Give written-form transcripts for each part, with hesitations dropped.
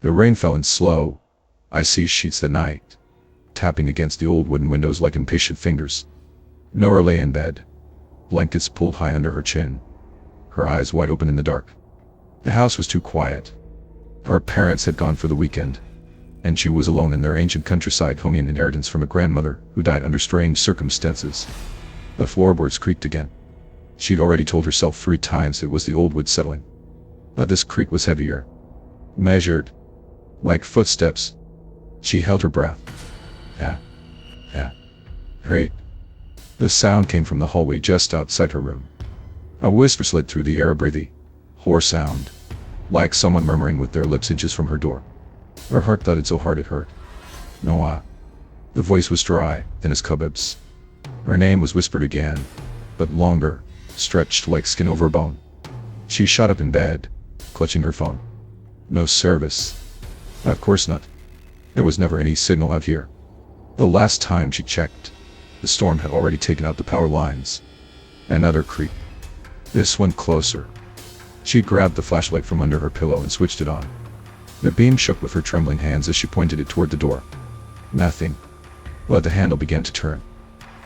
The rain fell in slow, icy sheets that night, tapping against the old wooden windows like impatient fingers. Nora lay in bed, blankets pulled high under her chin, her eyes wide open in the dark. The house was too quiet. Her parents had gone for the weekend, and she was alone in their ancient countryside home, an inheritance from a grandmother who died under strange circumstances. The floorboards creaked again. She'd already told herself 3 times it was the old wood settling. But this creak was heavier, measured, like footsteps. She held her breath. Yeah. Great. The sound came from the hallway just outside her room. A whisper slid through the air, a breathy, hoarse sound, like someone murmuring with their lips inches from her door. Her heart thudded so hard it hurt. Noah. The voice was dry, thin as cobwebs. Her name was whispered again, but longer, stretched like skin over bone. She shot up in bed, clutching her phone. No service. Of course not. There was never any signal out here. The last time she checked, the storm had already taken out the power lines. Another creak. This one closer. She grabbed the flashlight from under her pillow and switched it on. The beam shook with her trembling hands as she pointed it toward the door. Nothing. But the handle began to turn.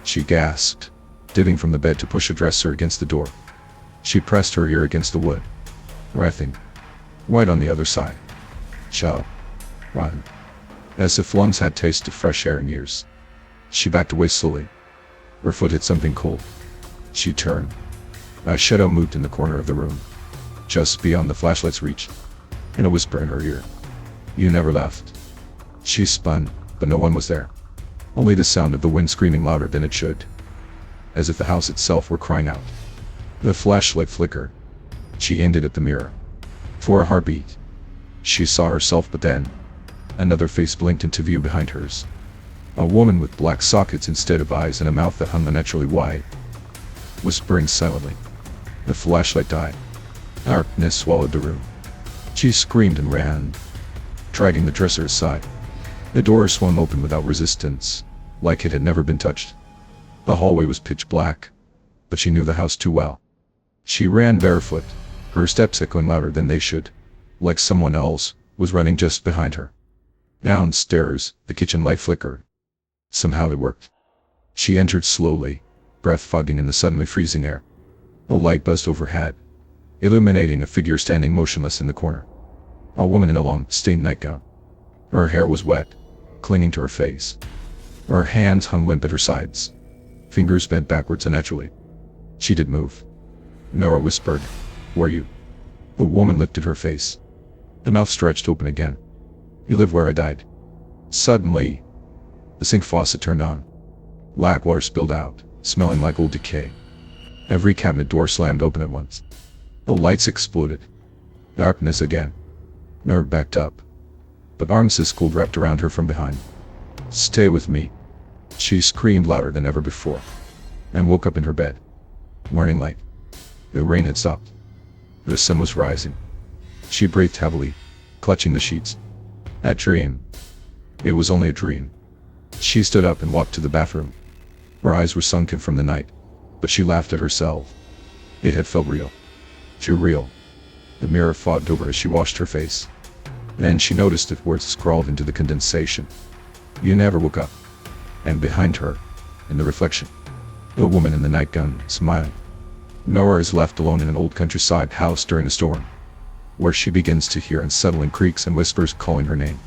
She gasped, dipping from the bed to push a dresser against the door. She pressed her ear against the wood. Nothing. Right on the other side. Chow. Run. As if lungs had tasted fresh air in years. She backed away slowly. Her foot hit something cold. She turned. A shadow moved in the corner of the room, just beyond the flashlight's reach, and a whisper in her ear. You never left. She spun, but no one was there. Only the sound of the wind screaming louder than it should, as if the house itself were crying out. The flashlight flickered. She aimed it at the mirror. For a heartbeat, she saw herself, but then another face blinked into view behind hers. A woman with black sockets instead of eyes and a mouth that hung unnaturally wide, whispering silently. The flashlight died. Darkness swallowed the room. She screamed and ran, dragging the dresser aside. The door swung open without resistance, like it had never been touched. The hallway was pitch black, but she knew the house too well. She ran barefoot, her steps echoing louder than they should, like someone else was running just behind her. Downstairs, the kitchen light flickered. Somehow it worked. She entered slowly, breath fogging in the suddenly freezing air. A light buzzed overhead, illuminating a figure standing motionless in the corner. A woman in a long, stained nightgown. Her hair was wet, clinging to her face. Her hands hung limp at her sides, fingers bent backwards unnaturally. She did move. Nora whispered, "Were you?" The woman lifted her face. The mouth stretched open again. "You live where I died." Suddenly, the sink faucet turned on. Black water spilled out, smelling like old decay. Every cabinet door slammed open at once. The lights exploded. Darkness again. Nora backed up, but arms as cold wrapped around her from behind. "Stay with me." She screamed louder than ever before, and woke up in her bed. Morning light. The rain had stopped. The sun was rising. She breathed heavily, clutching the sheets. That dream. It was only a dream. She stood up and walked to the bathroom. Her eyes were sunken from the night, but she laughed at herself. It had felt real. Too real. The mirror fogged over as she washed her face. Then she noticed that words scrawled into the condensation. "You never woke up." And behind her, in the reflection, the woman in the nightgown, smiling. Nora is left alone in an old countryside house during a storm, where she begins to hear unsettling creaks and whispers calling her name.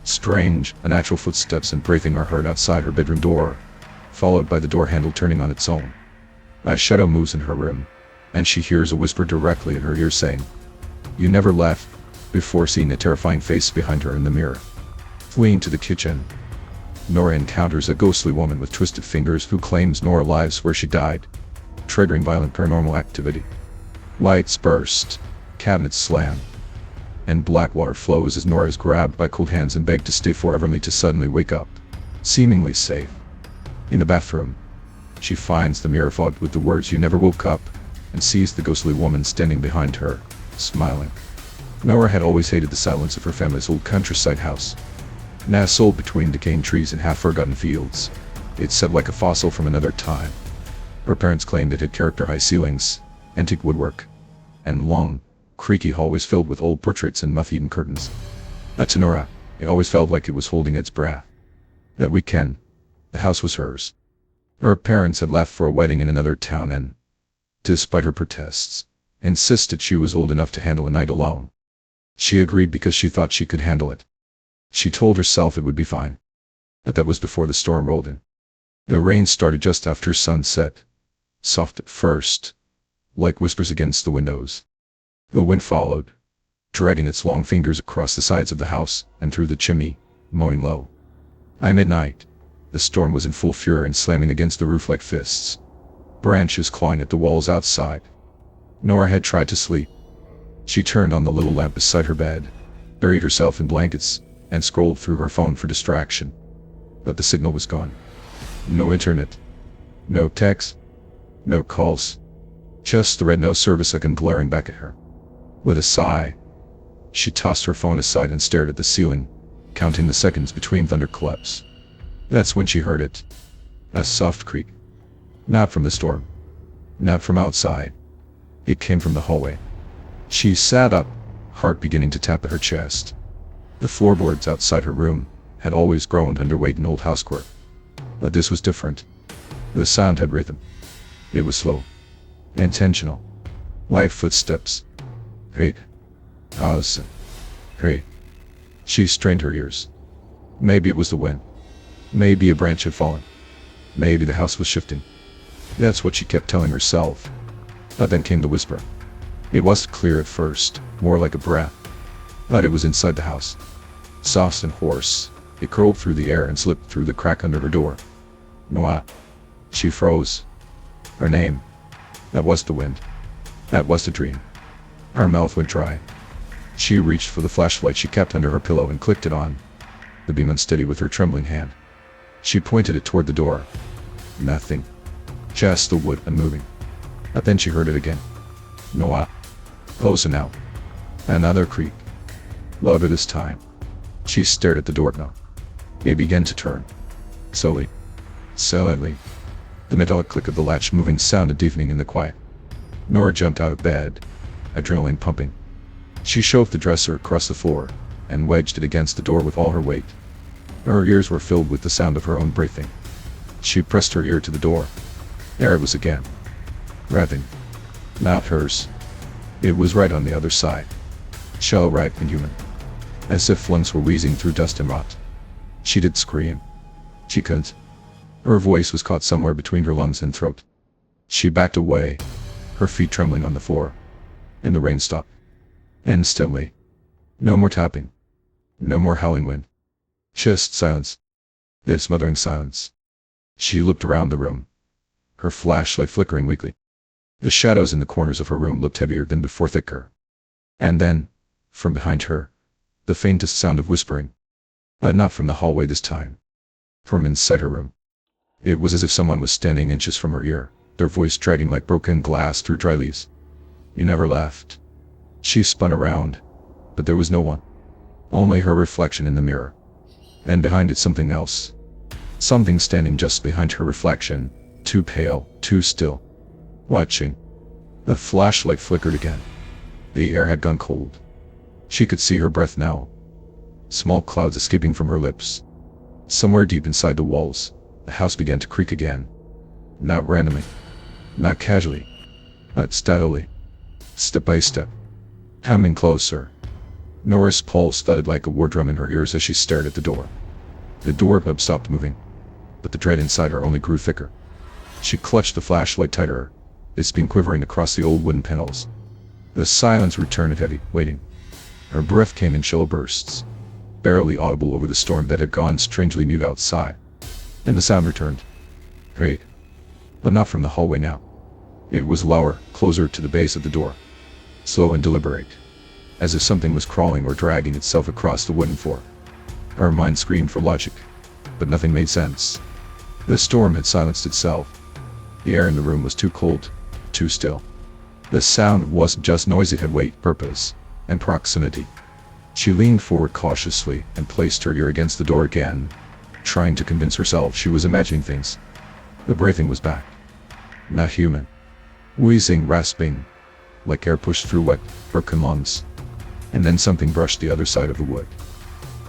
Strange, unnatural footsteps and breathing are heard outside her bedroom door, followed by the door handle turning on its own. A shadow moves in her room, and she hears a whisper directly in her ear saying, "You never left," before seeing a terrifying face behind her in the mirror. Fleeing to the kitchen, Nora encounters a ghostly woman with twisted fingers who claims Nora lives where she died, triggering violent paranormal activity. Lights burst, cabinets slam, and black water flows as Nora is grabbed by cold hands and begged to stay forever, only to suddenly wake up, seemingly safe. In the bathroom, she finds the mirror fogged with the words "You never woke up," and sees the ghostly woman standing behind her, smiling. Nora had always hated the silence of her family's old countryside house. Nestled between decaying trees and half-forgotten fields, it sat like a fossil from another time. Her parents claimed it had character-high ceilings, antique woodwork, and long, creaky hallways filled with old portraits and moth-eaten curtains. To Nora, it always felt like it was holding its breath. That weekend, the house was hers. Her parents had left for a wedding in another town and, despite her protests, insisted she was old enough to handle a night alone. She agreed because she thought she could handle it. She told herself it would be fine. But that was before the storm rolled in. The rain started just after sunset, soft at first, like whispers against the windows. The wind followed, dragging its long fingers across the sides of the house and through the chimney, moaning low. By midnight, the storm was in full fury and slamming against the roof like fists, branches clawing at the walls outside. Nora had tried to sleep. She turned on the little lamp beside her bed, buried herself in blankets, and scrolled through her phone for distraction. But the signal was gone. No internet. No text. No calls. Just the red no service icon glaring back at her. With a sigh, she tossed her phone aside and stared at the ceiling, counting the seconds between thunderclaps. That's when she heard it. A soft creak. Not from the storm. Not from outside. It came from the hallway. She sat up, heart beginning to tap at her chest. The floorboards outside her room had always groaned under weight in old housework. But this was different. The sound had rhythm. It was slow. Intentional. Light footsteps. Hey. Pause. Hey. She strained her ears. Maybe it was the wind. Maybe a branch had fallen. Maybe the house was shifting. That's what she kept telling herself. But then came the whisper. It wasn't clear at first, more like a breath. But it was inside the house. Soft and hoarse, it curled through the air and slipped through the crack under her door. Noah. She froze. Her name. That was the wind. That was the dream. Her mouth went dry. She reached for the flashlight she kept under her pillow and clicked it on, the beam unsteady with her trembling hand. She pointed it toward the door. Nothing. Just the wood unmoving. But then she heard it again. Noah. Closer now. Another creak. Louder this time. She stared at the doorknob. It began to turn. Slowly. Silently. The metallic click of the latch moving sounded deafening in the quiet. Nora jumped out of bed, adrenaline pumping. She shoved the dresser across the floor and wedged it against the door with all her weight. Her ears were filled with the sound of her own breathing. She pressed her ear to the door. There it was again. Breathing. Not hers. It was right on the other side. Shell-racked and human. As if lungs were wheezing through dust and rot. She did scream. She couldn't. Her voice was caught somewhere between her lungs and throat. She backed away, her feet trembling on the floor. And the rain stopped. Instantly. No more tapping. No more howling wind. Just silence. This smothering silence. She looked around the room, her flashlight flickering weakly. The shadows in the corners of her room looked heavier than before, thicker. And then, from behind her, the faintest sound of whispering. But not from the hallway this time. From inside her room. It was as if someone was standing inches from her ear, their voice dragging like broken glass through dry leaves. You never left. She spun around, but there was no one. Only her reflection in the mirror. And behind it something else. Something standing just behind her reflection, too pale, too still. Watching. The flashlight flickered again. The air had gone cold. She could see her breath now. Small clouds escaping from her lips. Somewhere deep inside the walls, the house began to creak again. Not randomly. Not casually. But steadily. Step by step. Coming closer. Nora's pulse thudded like a war drum in her ears as she stared at the door. The doorknob stopped moving, but the dread inside her only grew thicker. She clutched the flashlight tighter, its beam quivering across the old wooden panels. The silence returned heavy, waiting. Her breath came in shallow bursts, barely audible over the storm that had gone strangely mute outside. And the sound returned. Great. But not from the hallway now. It was lower, closer to the base of the door. Slow and deliberate. As if something was crawling or dragging itself across the wooden floor. Her mind screamed for logic, but nothing made sense. The storm had silenced itself. The air in the room was too cold, too still. The sound wasn't just noise, it had weight, purpose, and proximity. She leaned forward cautiously and placed her ear against the door again, trying to convince herself she was imagining things. The breathing was back. Not human. Wheezing, rasping, like air pushed through wet, broken lungs. And then something brushed the other side of the wood.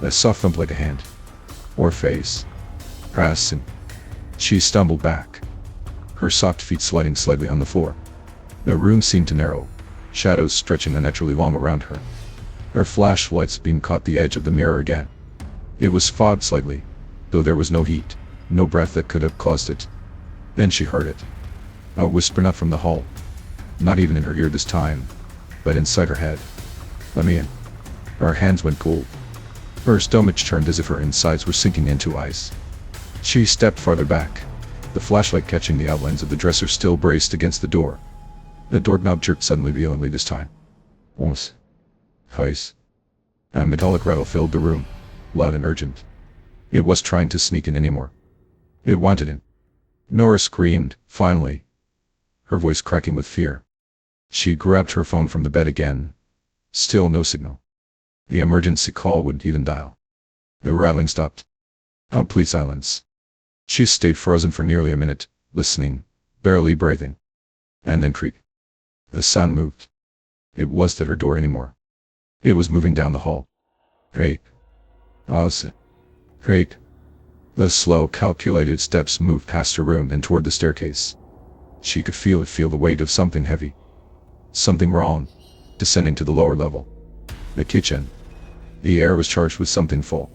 A soft thump like a hand. Or face. Pressing. She stumbled back. Her soft feet sliding slightly on the floor. The room seemed to narrow, shadows stretching unnaturally long around her. Her flashlight's beam caught the edge of the mirror again. It was fogged slightly, though there was no heat, no breath that could have caused it. Then she heard it. A whisper not from the hall. Not even in her ear this time, but inside her head. "Let me in." Her hands went cold. Her stomach churned as if her insides were sinking into ice. She stepped farther back, the flashlight catching the outlines of the dresser still braced against the door. The doorknob jerked suddenly violently this time. Once. Twice. A metallic rattle filled the room, loud and urgent. It was trying to sneak in anymore. It wanted in. Nora screamed, finally, her voice cracking with fear. She grabbed her phone from the bed again. Still no signal. The emergency call wouldn't even dial. The rattling stopped. Complete silence. She stayed frozen for nearly a minute, listening, barely breathing. And then creak. The sound moved. It wasn't at her door anymore. It was moving down the hall. Creak. Pause. Creak. The slow, calculated steps moved past her room and toward the staircase. She could feel the weight of something heavy. Something wrong, descending to the lower level. The kitchen. The air was charged with something full.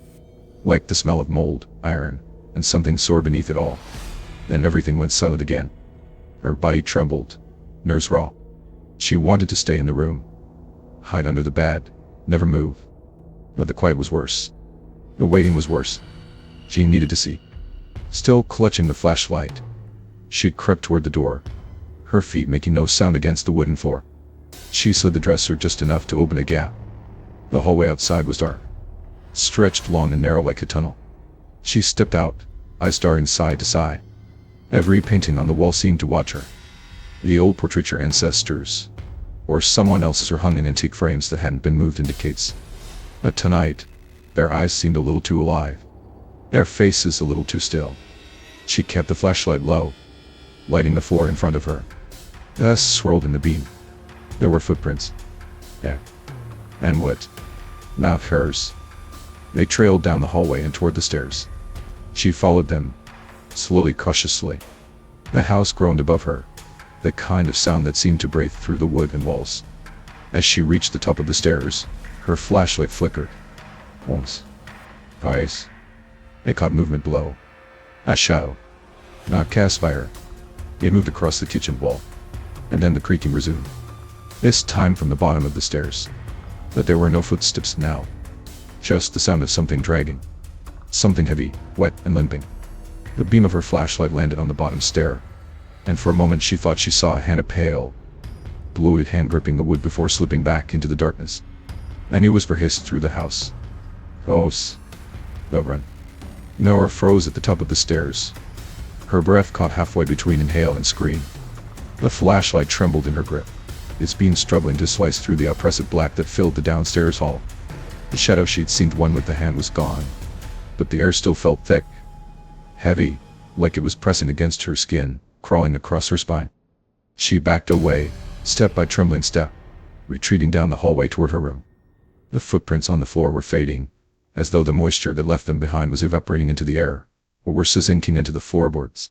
Like the smell of mold, iron, and something sore beneath it all. Then everything went silent again. Her body trembled, nerves raw. She wanted to stay in the room. Hide under the bed, never move. But the quiet was worse. The waiting was worse. She needed to see. Still clutching the flashlight, she crept toward the door, her feet making no sound against the wooden floor. She slid the dresser just enough to open a gap. The hallway outside was dark, stretched long and narrow like a tunnel. She stepped out, eyes staring side to side. Every painting on the wall seemed to watch her. The old portraits of her ancestors, or someone else's, were hung in antique frames that hadn't been moved in decades. But tonight, their eyes seemed a little too alive. Their faces a little too still. She kept the flashlight low, lighting the floor in front of her. Dust swirled in the beam. There were footprints. Yeah. And what? Not hers. They trailed down the hallway and toward the stairs. She followed them, slowly, cautiously. The house groaned above her, the kind of sound that seemed to break through the wood and walls. As she reached the top of the stairs, her flashlight flickered. Once. Twice. It caught movement below. A shadow. Not cast by her. It moved across the kitchen wall. And then the creaking resumed. This time from the bottom of the stairs. But there were no footsteps now. Just the sound of something dragging. Something heavy, wet, and limping. The beam of her flashlight landed on the bottom stair. And for a moment she thought she saw a hand, a pale, blued hand gripping the wood before slipping back into the darkness. A new whisper hissed through the house. Close. Don't run. Nora froze at the top of the stairs. Her breath caught halfway between inhale and scream. The flashlight trembled in her grip, its beam struggling to slice through the oppressive black that filled the downstairs hall. The shadow she'd seemed one with the hand was gone, but the air still felt thick, heavy, like it was pressing against her skin, crawling across her spine. She backed away, step by trembling step, retreating down the hallway toward her room. The footprints on the floor were fading, as though the moisture that left them behind was evaporating into the air, or worse, sinking into the floorboards.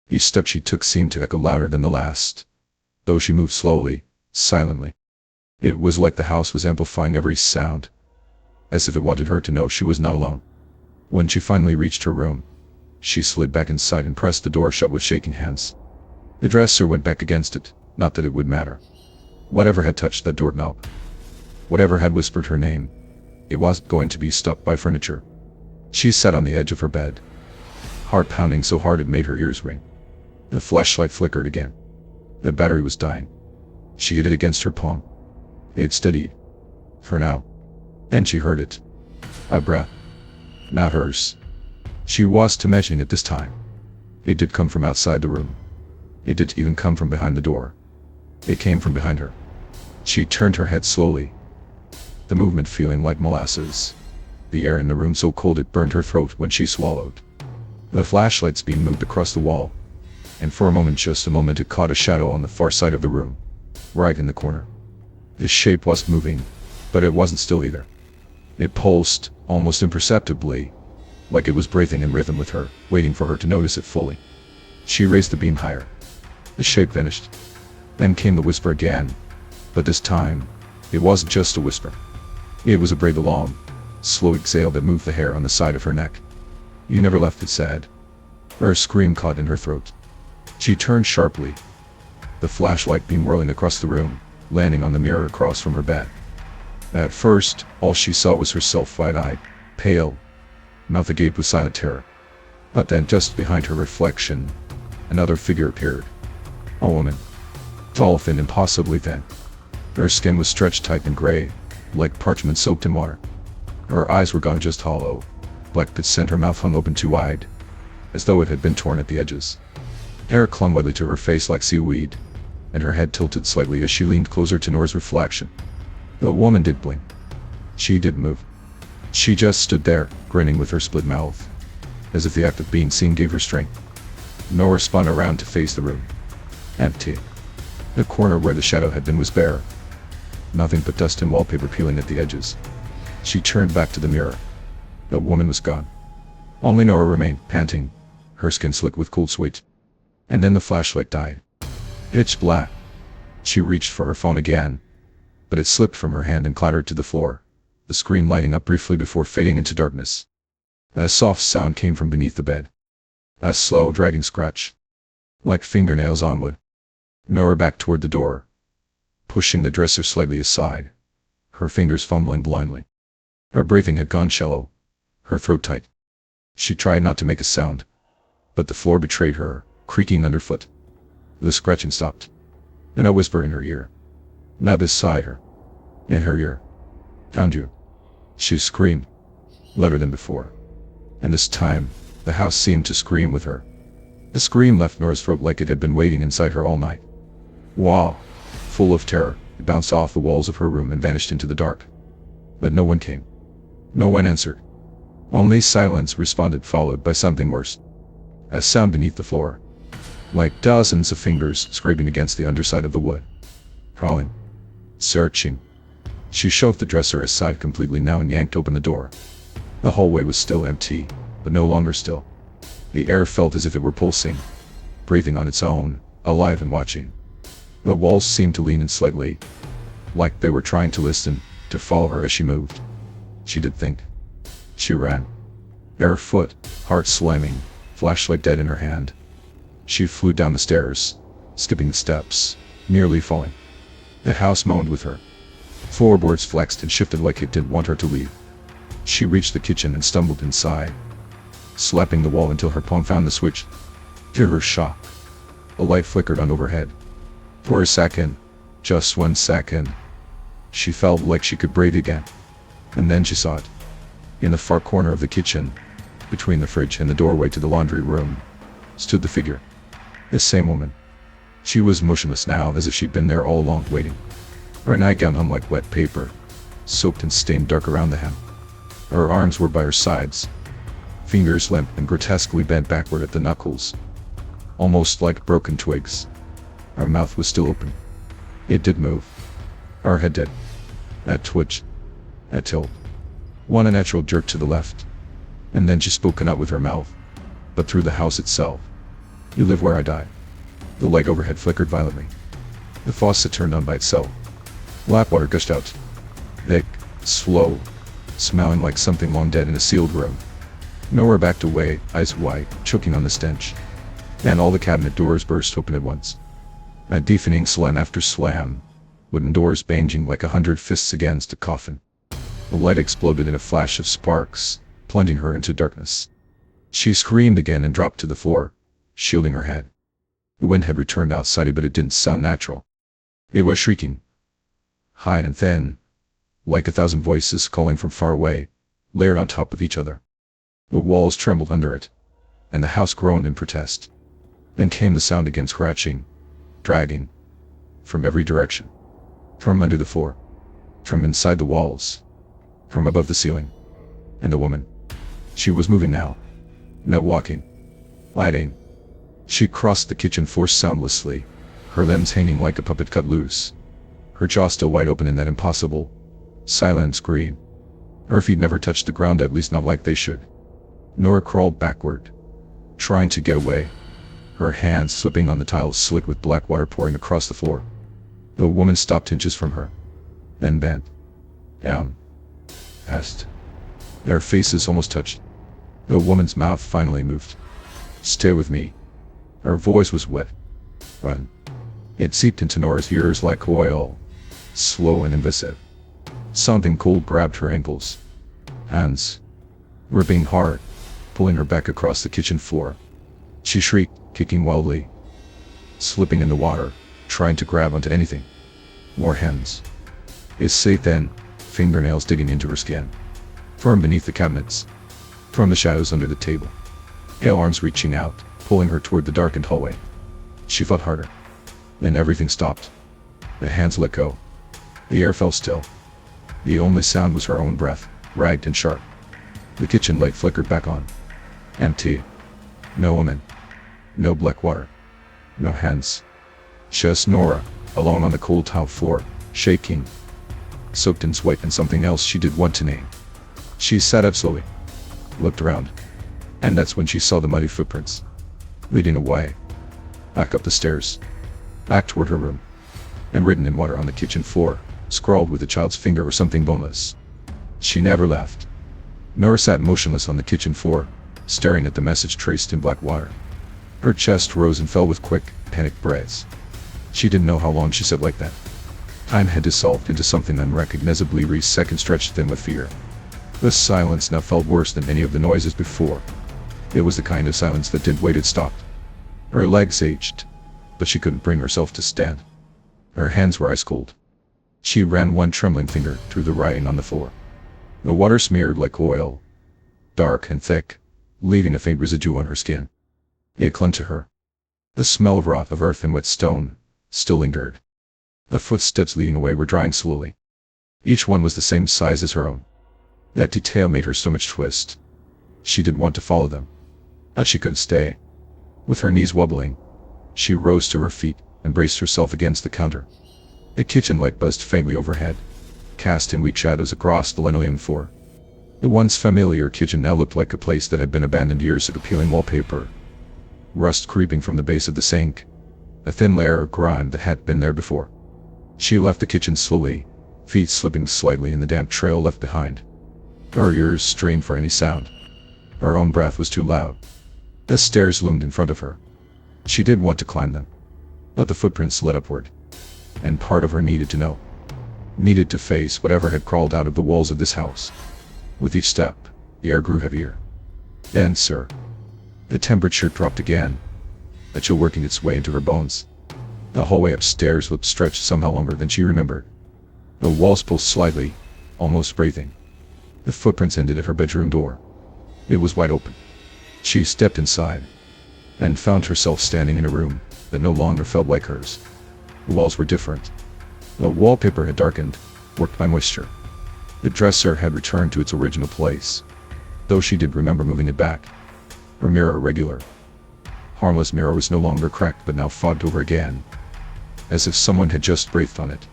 Each step she took seemed to echo louder than the last, though she moved slowly, silently. It was like the house was amplifying every sound, as if it wanted her to know she was not alone. When she finally reached her room, she slid back inside and pressed the door shut with shaking hands. The dresser went back against it, not that it would matter. Whatever had touched that doorknob, whatever had whispered her name, it wasn't going to be stopped by furniture. She sat on the edge of her bed, heart pounding so hard it made her ears ring. The flashlight flickered again. The battery was dying. She hit it against her palm. It steadied. For now. Then she heard it. A breath. Not hers. She wasn't imagining it this time. It did come from outside the room. It didn't even come from behind the door. It came from behind her. She turned her head slowly, the movement feeling like molasses. The air in the room so cold it burned her throat when she swallowed. The flashlight's beam moved across the wall, and for a moment, just a moment, it caught a shadow on the far side of the room, right in the corner. The shape wasn't moving, but it wasn't still either. It pulsed, almost imperceptibly, like it was breathing in rhythm with her, waiting for her to notice it fully. She raised the beam higher. The shape vanished. Then came the whisper again, but this time, it wasn't just a whisper. It was a brave, long, slow exhale that moved the hair on the side of her neck. "You never left," it said. Her scream caught in her throat. She turned sharply, the flashlight beam whirling across the room, landing on the mirror across from her bed. At first, all she saw was herself, wide-eyed, pale, mouth agape with silent terror. But then, just behind her reflection, another figure appeared. A woman. Tall, thin, impossibly thin. Her skin was stretched tight and gray, like parchment soaked in water. Her eyes were gone, just hollow, black pits, and her mouth hung open too wide, as though it had been torn at the edges. Hair clung wetly to her face like seaweed, and her head tilted slightly as she leaned closer to Nora's reflection. The woman did blink. She didn't move. She just stood there, grinning with her split mouth, as if the act of being seen gave her strength. Nora spun around to face the room. Empty. The corner where the shadow had been was bare. Nothing but dust and wallpaper peeling at the edges. She turned back to the mirror. The woman was gone. Only Nora remained, panting, her skin slick with cold sweat. And then the flashlight died. Pitch black. She reached for her phone again, but it slipped from her hand and clattered to the floor, the screen lighting up briefly before fading into darkness. A soft sound came from beneath the bed. A slow, dragging scratch, like fingernails on wood. Nora backed toward the door, pushing the dresser slightly aside, her fingers fumbling blindly. Her breathing had gone shallow, her throat tight. She tried not to make a sound, but the floor betrayed her, creaking underfoot. The scratching stopped, and a whisper in her ear. Not beside her. In her ear. "Found you." She screamed, louder than before. And this time, the house seemed to scream with her. The scream left Nora's throat like it had been waiting inside her all night. Wow! Full of terror, it bounced off the walls of her room and vanished into the dark. But no one came. No one answered. Only silence responded, followed by something worse. A sound beneath the floor, like dozens of fingers scraping against the underside of the wood. Crawling. Searching. She shoved the dresser aside completely now and yanked open the door. The hallway was still empty, but no longer still. The air felt as if it were pulsing, breathing on its own, alive and watching. The walls seemed to lean in slightly, like they were trying to listen, to follow her as she moved. She did think. She ran. Barefoot, heart slamming, flashlight dead in her hand. She flew down the stairs, skipping the steps, nearly falling. The house moaned with her. Floorboards flexed and shifted like it didn't want her to leave. She reached the kitchen and stumbled inside, slapping the wall until her palm found the switch. To her shock, a light flickered on overhead. For a second, just 1 second, she felt like she could breathe again. And then she saw it. In the far corner of the kitchen, between the fridge and the doorway to the laundry room, stood the figure. The same woman. She was motionless now, as if she'd been there all along, waiting. Her nightgown hung like wet paper, soaked and stained dark around the hem. Her arms were by her sides, fingers limp and grotesquely bent backward at the knuckles, almost like broken twigs. Her mouth was still open. It did move. Her head did. That twitch. That tilt. One unnatural jerk to the left. And then she spoke, not with her mouth, but through the house itself. "You live where I die." The light overhead flickered violently. The faucet turned on by itself. Lap water gushed out. Thick, slow, smelling like something long dead in a sealed room. Nora backed away, eyes wide, choking on the stench. Then all the cabinet doors burst open at once. A deafening slam after slam, wooden doors banging like 100 fists against a coffin. The light exploded in a flash of sparks, plunging her into darkness. She screamed again and dropped to the floor, shielding her head. The wind had returned outside, but it didn't sound natural. It was shrieking, high and thin, like 1,000 voices calling from far away, layered on top of each other. The walls trembled under it, and the house groaned in protest. Then came the sound again, scratching, dragging, from every direction. From under the floor, from inside the walls, from above the ceiling. And the woman. She was moving now. Not walking. Gliding. She crossed the kitchen floor soundlessly, her limbs hanging like a puppet cut loose, her jaw still wide open in that impossible, silent scream. Her feet never touched the ground, at least not like they should. Nora crawled backward, trying to get away, her hands slipping on the tiles slick with black water pouring across the floor. The woman stopped inches from her, then bent down, past. Their faces almost touched. The woman's mouth finally moved. "Stay with me." Her voice was wet. "Run." It seeped into Nora's ears like oil, slow and invasive. Something cold grabbed her ankles. Hands were being hard, pulling her back across the kitchen floor. She shrieked, kicking wildly, slipping in the water, trying to grab onto anything. More hands. It's safe then, fingernails digging into her skin. From beneath the cabinets. From the shadows under the table. Pale arms reaching out, pulling her toward the darkened hallway. She fought harder. Then everything stopped. The hands let go. The air fell still. The only sound was her own breath, ragged and sharp. The kitchen light flickered back on. Empty. No woman. No black water. No hands. Just Nora, alone on the cold tile floor, shaking, soaked in sweat and something else she did want to name. She sat up slowly, looked around, and that's when she saw the muddy footprints, leading away, back up the stairs, back toward her room, and written in water on the kitchen floor, scrawled with a child's finger or something boneless. She never left. Nora sat motionless on the kitchen floor, staring at the message traced in black water. Her chest rose and fell with quick, panicked breaths. She didn't know how long she sat like that. Time had dissolved into something unrecognizably re-second stretched thin with fear. The silence now felt worse than any of the noises before. It was the kind of silence that didn't wait, it stopped. Her legs ached, but she couldn't bring herself to stand. Her hands were ice cold. She ran one trembling finger through the writing on the floor. The water smeared like oil, dark and thick, leaving a faint residue on her skin. It clung to her. The smell of rot of earth and wet stone still lingered. The footsteps leading away were drying slowly. Each one was the same size as her own. That detail made her stomach twist. She didn't want to follow them, but she couldn't stay. With her knees wobbling, she rose to her feet and braced herself against the counter. The kitchen light buzzed faintly overhead, casting weak shadows across the linoleum floor. The once familiar kitchen now looked like a place that had been abandoned years ago, peeling wallpaper, rust creeping from the base of the sink, a thin layer of grime that had been there before. She left the kitchen slowly, feet slipping slightly in the damp trail left behind. Her ears strained for any sound. Her own breath was too loud. The stairs loomed in front of her. She did want to climb them, but the footprints led upward, and part of her needed to know. Needed to face whatever had crawled out of the walls of this house. With each step, the air grew heavier. Denser. The temperature dropped again, a chill working its way into her bones. The hallway upstairs looked stretched somehow longer than she remembered. The walls pulsed slightly, almost breathing. The footprints ended at her bedroom door. It was wide open. She stepped inside, and found herself standing in a room that no longer felt like hers. The walls were different. The wallpaper had darkened, worked by moisture. The dresser had returned to its original place, though she did remember moving it back. Her mirror, a regular, harmless mirror, was no longer cracked but now fogged over again, as if someone had just breathed on it.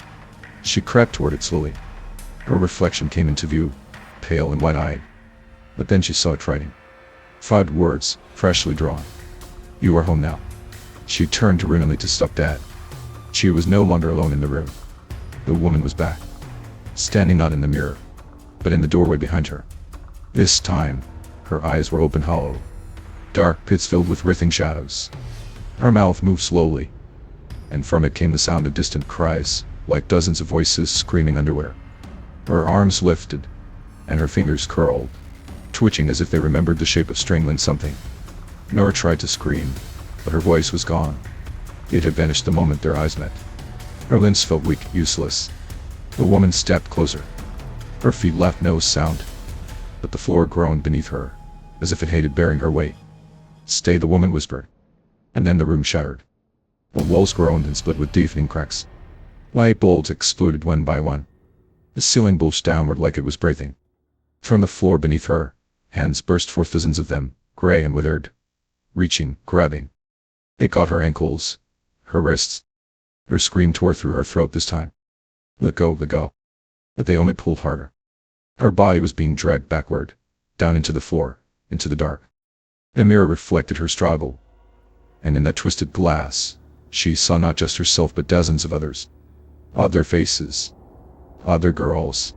She crept toward it slowly. Her reflection came into view, pale and wide-eyed. But then she saw it writing. 5 words, freshly drawn. "You are home now." She turned to Runelli to stop Dad. She was no longer alone in the room. The woman was back, standing not in the mirror, but in the doorway behind her. This time, her eyes were open hollow, dark pits filled with writhing shadows. Her mouth moved slowly, and from it came the sound of distant cries, like dozens of voices screaming underwear. Her arms lifted, and her fingers curled, twitching as if they remembered the shape of strangling something. Nora tried to scream, but her voice was gone. It had vanished the moment their eyes met. Her limbs felt weak, useless. The woman stepped closer. Her feet left no sound, but the floor groaned beneath her, as if it hated bearing her weight. "Stay," the woman whispered. And then the room shattered. The walls groaned and split with deafening cracks. Light bulbs exploded one by one. The ceiling bulged downward like it was breathing. From the floor beneath her, hands burst forth, dozens of them, gray and withered, reaching, grabbing. It caught her ankles, her wrists. Her scream tore through her throat this time. "Let go, let go." But they only pulled harder. Her body was being dragged backward, down into the floor, into the dark. The mirror reflected her struggle. And in that twisted glass, she saw not just herself but dozens of others. Other faces. Other girls.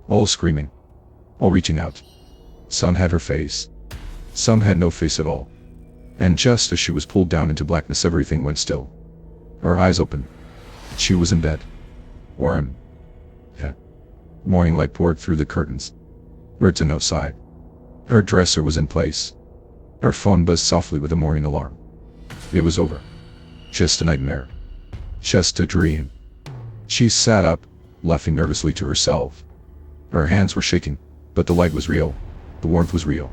All screaming. All reaching out. Some had her face. Some had no face at all. And just as she was pulled down into blackness, everything went still. Her eyes opened. She was in bed. Warm. Yeah. Morning light poured through the curtains. Birds on no side. Her dresser was in place. Her phone buzzed softly with a morning alarm. It was over. Just a nightmare. Just a dream. She sat up, laughing nervously to herself. Her hands were shaking, but the light was real. The warmth was real.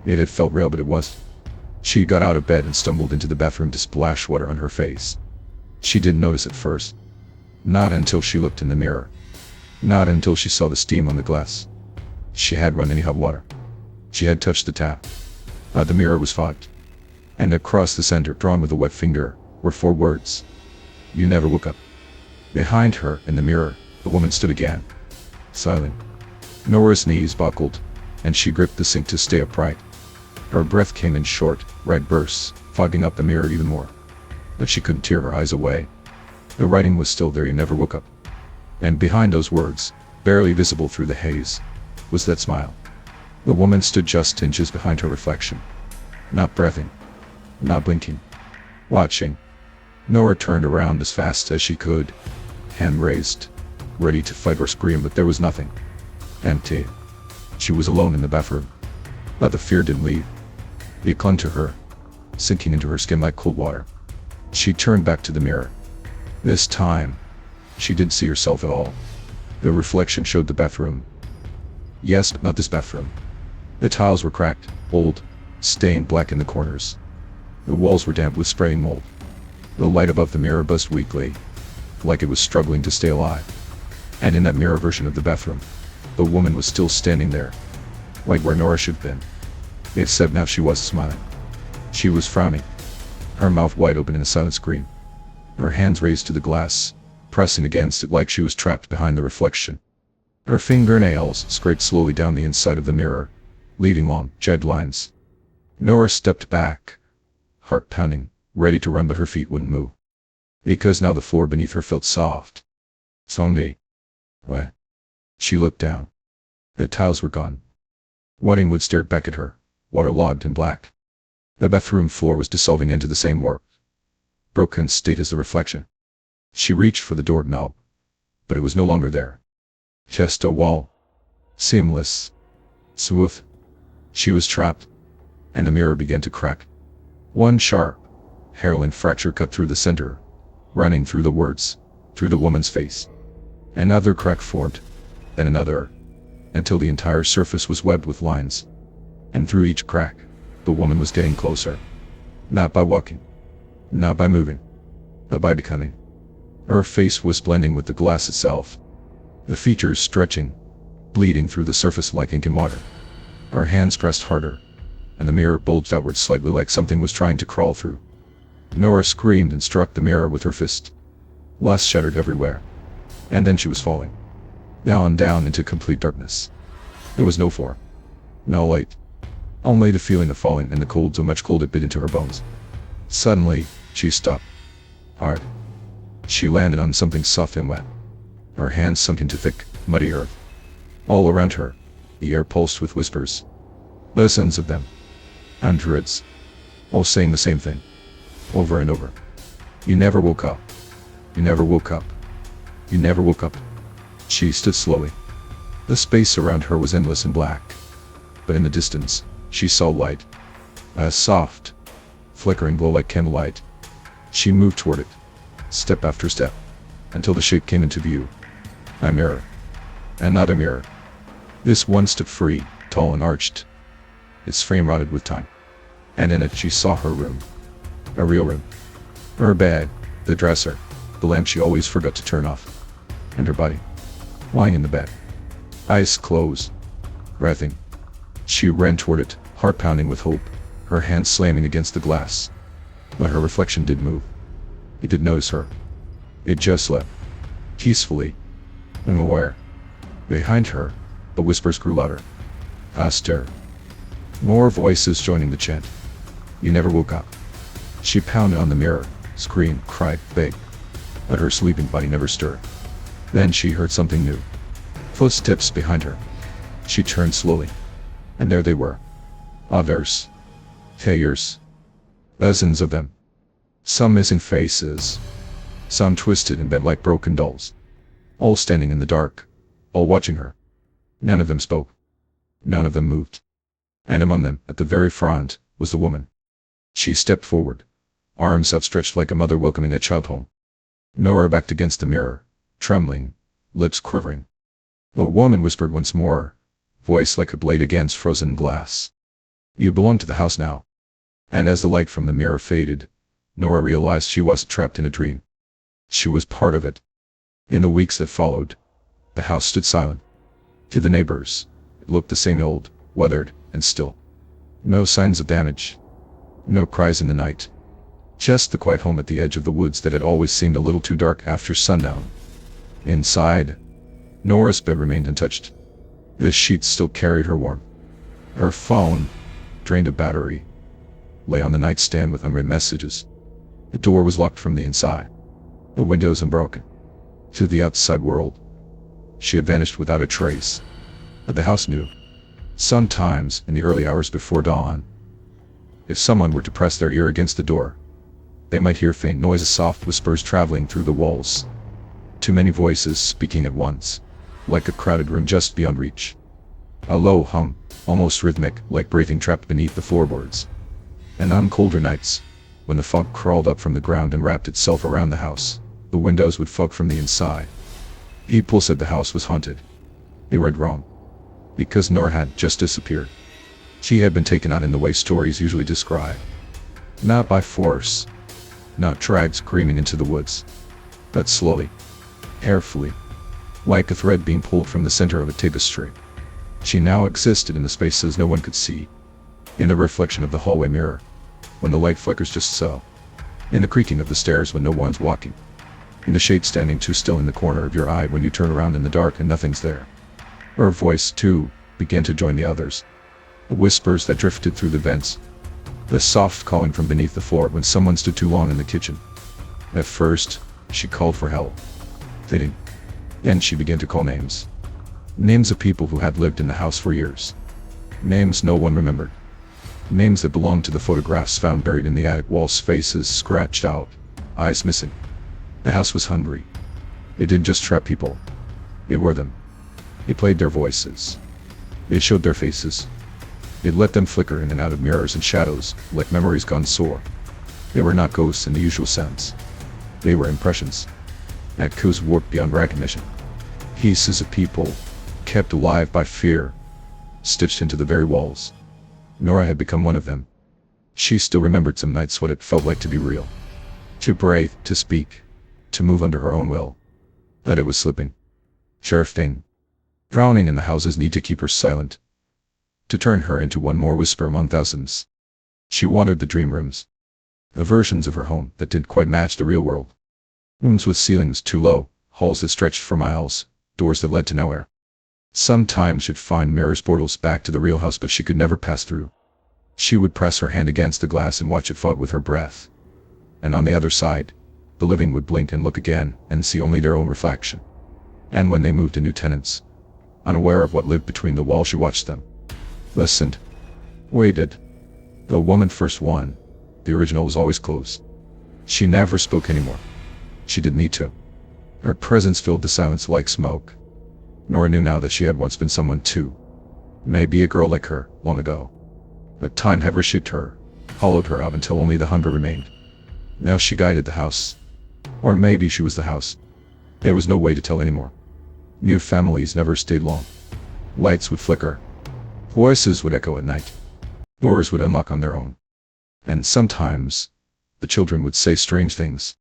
It had felt real, but it was. She got out of bed and stumbled into the bathroom to splash water on her face. She didn't notice at first. Not until she looked in the mirror. Not until she saw the steam on the glass. She had run any hot water. She had touched the tap. The mirror was fogged. And across the center, drawn with a wet finger, were 4 words. You never woke up. Behind her, in the mirror, the woman stood again. Silent. Nora's knees buckled, and she gripped the sink to stay upright. Her breath came in short, red bursts, fogging up the mirror even more. But she couldn't tear her eyes away. The writing was still there, you never woke up. And behind those words, barely visible through the haze, was that smile. The woman stood just inches behind her reflection. Not breathing. Not blinking. Watching. Nora turned around as fast as she could. Hand raised. Ready to fight or scream, but there was nothing. Empty. She was alone in the bathroom. But the fear didn't leave. It clung to her, sinking into her skin like cold water. She turned back to the mirror. This time, she didn't see herself at all. The reflection showed the bathroom. Yes, but not this bathroom. The tiles were cracked, old, stained black in the corners. The walls were damp with spraying mold. The light above the mirror buzzed weakly, like it was struggling to stay alive. And in that mirror version of the bathroom, the woman was still standing there, like where Nora should have been. Except now she was smiling. She was frowning, her mouth wide open in a silent scream. Her hands raised to the glass, pressing against it like she was trapped behind the reflection. Her fingernails scraped slowly down the inside of the mirror, leaving long, jagged lines. Nora stepped back, heart pounding, ready to run, but her feet wouldn't move. Because now the floor beneath her felt soft. Someday. What? She looked down. The tiles were gone. Whiting wood stared back at her, waterlogged and black. The bathroom floor was dissolving into the same warped, broken state as the reflection. She reached for the doorknob, but it was no longer there. Just a wall. Seamless. Smooth. She was trapped, and the mirror began to crack. One sharp, hairline fracture cut through the center, running through the words, through the woman's face. Another crack formed, then another, until the entire surface was webbed with lines. And through each crack, the woman was getting closer. Not by walking, not by moving, but by becoming. Her face was blending with the glass itself, the features stretching, bleeding through the surface like ink and water. Her hands pressed harder, and the mirror bulged outward slightly like something was trying to crawl through. Nora screamed and struck the mirror with her fist. Glass shattered everywhere. And then she was falling. Down, down into complete darkness. There was no floor. No light. Only the feeling of falling and the cold, so much cold it bit into her bones. Suddenly, she stopped. Hard. She landed on something soft and wet. Her hands sunk into thick, muddy earth. All around her, the air pulsed with whispers. Dozens of them. Hundreds. All saying the same thing. Over and over. You never woke up. You never woke up. You never woke up. She stood slowly. The space around her was endless and black. But in the distance, she saw light. A soft, flickering glow like candlelight. She moved toward it, step after step, until the shape came into view. A mirror. And not a mirror. This one stood free, tall and arched. Its frame rotted with time. And in it she saw her room. A real room. Her bed, the dresser, the lamp she always forgot to turn off. And her body, lying in the bed. Eyes closed. Breathing. She ran toward it, heart pounding with hope, her hands slamming against the glass. But her reflection didn't move. It didn't notice her. It just slept. Peacefully. Unaware. Behind her, The whispers grew louder, faster. More voices joining the chant. You never woke up. She pounded on the mirror, screamed, cried, begged. But her sleeping body never stirred. Then she heard something new. Footsteps behind her. She turned slowly. And there they were. Others. Figures. Dozens of them. Some missing faces. Some twisted and bent like broken dolls. All standing in the dark. All watching her. None of them spoke. None of them moved. And among them, at the very front, was the woman. She stepped forward, arms outstretched like a mother welcoming a child home. Nora backed against the mirror, trembling, lips quivering. The woman whispered once more, voice like a blade against frozen glass. You belong to the house now. And as the light from the mirror faded, Nora realized she wasn't trapped in a dream. She was part of it. In the weeks that followed, the house stood silent. To the neighbors, it looked the same old, weathered, and still. No signs of damage. No cries in the night. Just the quiet home at the edge of the woods that had always seemed a little too dark after sundown. Inside, Nora's bed remained untouched. The sheets still carried her warmth. Her phone, drained of battery, lay on the nightstand with unread messages. The door was locked from the inside. The windows unbroken. To the outside world, she had vanished without a trace. But the house knew. Sometimes, in the early hours before dawn, if someone were to press their ear against the door, they might hear faint noises, soft whispers traveling through the walls. Too many voices speaking at once, like a crowded room just beyond reach. A low hum, almost rhythmic, like breathing trapped beneath the floorboards. And on colder nights, when the fog crawled up from the ground and wrapped itself around the house, the windows would fog from the inside. People said the house was haunted. They read wrong. Because Nora had just disappeared. She had been taken out in the way stories usually describe. Not by force. Not dragged screaming into the woods. But slowly. Carefully. Like a thread being pulled from the center of a tapestry. She now existed in the spaces no one could see. In the reflection of the hallway mirror, when the light flickers just so. In the creaking of the stairs when no one's walking. In the shade standing too still in the corner of your eye when you turn around in the dark and nothing's there. Her voice, too, began to join the others. The whispers that drifted through the vents. The soft calling from beneath the floor when someone stood too long in the kitchen. At first, she called for help. Fitting. Then she began to call names. Names of people who had lived in the house for years. Names no one remembered. Names that belonged to the photographs found buried in the attic walls, faces scratched out, eyes missing. The house was hungry. It didn't just trap people. It were them. It played their voices. It showed their faces. It let them flicker in and out of mirrors and shadows, like memories gone sore. They were not ghosts in the usual sense. They were impressions. Echoes warped beyond recognition. Pieces of people, kept alive by fear, stitched into the very walls. Nora had become one of them. She still remembered some nights what it felt like to be real. To breathe, to speak, to move under her own will. But it was slipping. Drifting. Drowning in the house's need to keep her silent. To turn her into one more whisper among thousands. She wandered the dream rooms. The versions of her home that didn't quite match the real world. Rooms with ceilings too low, halls that stretched for miles, doors that led to nowhere. Sometimes she'd find mirrors, portals back to the real house, but she could never pass through. She would press her hand against the glass and watch it fight with her breath. And on the other side, the living would blink and look again and see only their own reflection. And when they moved to new tenants, unaware of what lived between the walls, she watched them. Listened. Waited. The woman first one, the original, was always closed. She never spoke anymore. She didn't need to. Her presence filled the silence like smoke. Nora knew now that she had once been someone too. Maybe a girl like her, long ago. But time had reshaped her, hollowed her out until only the hunger remained. Now she guided the house. Or maybe she was the house. There was no way to tell anymore. New families never stayed long. Lights would flicker. Voices would echo at night. Doors would unlock on their own. And sometimes, the children would say strange things.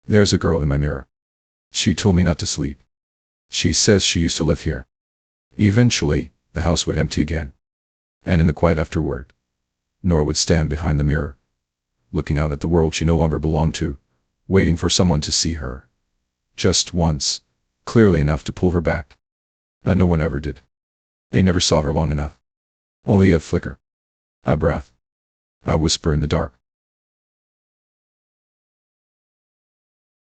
There's a girl in my mirror. She told me not to sleep. She says she used to live here. Eventually, the house would empty again. And in the quiet afterward, Nora would stand behind the mirror, looking out at the world she no longer belonged to, waiting for someone to see her. Just once, clearly enough to pull her back. But no one ever did. They never saw her long enough. Only a flicker. A breath. A whisper in the dark.